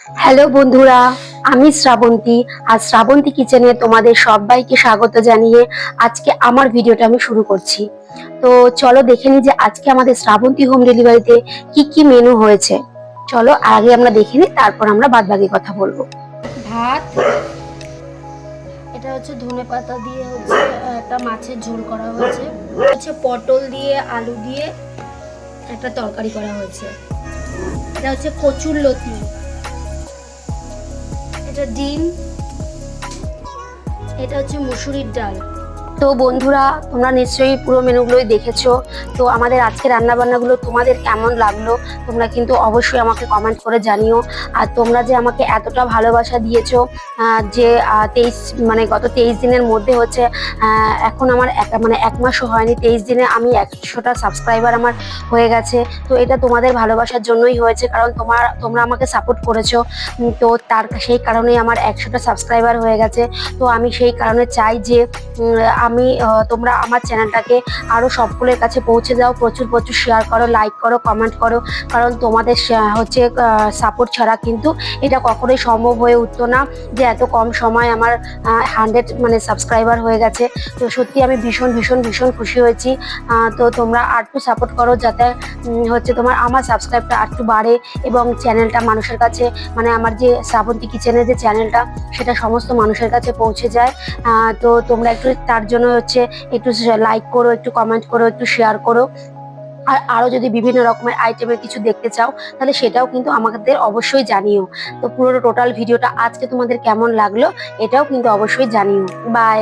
Hello বন্ধুরা, আমি শ্রাবন্তী। আর শ্রাবন্তী কিচেনে তোমাদের সবাইকে স্বাগত জানিয়ে আজকে আমার ভিডিওটা আমি শুরু করছি। তো চলো দেখে নিই যে আজকে আমাদের শ্রাবন্তী হোম ডেলিভারিতে কি কি মেনু হয়েছে। চলো আগে আমরা দেখে নিই, তারপর আমরা বাদবাকি কথা বলবো। ভাত, এটা হচ্ছে ধনেপাতা দিয়ে হচ্ছে একটা মাছের ঝোল করা হয়েছে, হচ্ছে পটল দিয়ে আলু দিয়ে একটা তরকারি করা হয়েছে, এটা হচ্ছে কচুর লতি, এটা ডিম, এটা হচ্ছে মুসুরির ডাল। তো বন্ধুরা, তোমরা নিশ্চয়ই পুরো মেনুগুলোই দেখেছো। তো আমাদের আজকে রান্না বান্নাগুলো তোমাদের কেমন লাগলো তোমরা কিন্তু অবশ্যই আমাকে কমেন্ট করে জানিও। আর তোমরা যে আমাকে এতটা ভালোবাসা দিয়েছো, যে 23 মানে গত 23 দিনের মধ্যে হচ্ছে এখন আমার এক মাসও হয়নি, 23 দিনে আমি 100টা সাবস্ক্রাইবার আমার হয়ে গেছে। তো এটা তোমাদের ভালোবাসার জন্যই হয়েছে, কারণ তোমরা আমাকে সাপোর্ট করেছো। তো সেই কারণেই আমার 100টা সাবস্ক্রাইবার হয়ে গেছে। তো আমি সেই কারণে চাই যে তোমরা আমার চ্যানেলটাকে আরো সকলের কাছে পৌঁছে দাও, প্রচুর প্রচুর শেয়ার করো, লাইক করো, কমেন্ট করো। কারণ তোমাদের হচ্ছে সাপোর্ট ছাড়া কিন্তু এটা কখনোই সম্ভব হয়ে উঠতো না, যে এত কম সময় আমার 100 মানে সাবস্ক্রাইবার হয়ে গেছে। তো সত্যি আমি ভীষণ ভীষণ ভীষণ খুশি হয়েছি। তো তোমরা আর একটু সাপোর্ট করো, যাতে হচ্ছে আমার সাবস্ক্রাইবটা আর একটু বাড়ে এবং চ্যানেলটা মানুষের কাছে, মানে আমার যে শ্রাবন্তী কিচেনের যে চ্যানেলটা, সেটা সমস্ত মানুষের কাছে পৌঁছে যায়। তো তোমরা একটু তার জন্য হচ্ছে একটু লাইক করো, একটু কমেন্ট করো, একটু শেয়ার করো। আর আরো যদি বিভিন্ন রকমের আইটেমের কিছু দেখতে চাও, তাহলে সেটাও কিন্তু আমাদের অবশ্যই জানিও। তো পুরো টোটাল ভিডিওটা আজকে তোমাদের কেমন লাগলো এটাও কিন্তু অবশ্যই জানিও। বাই।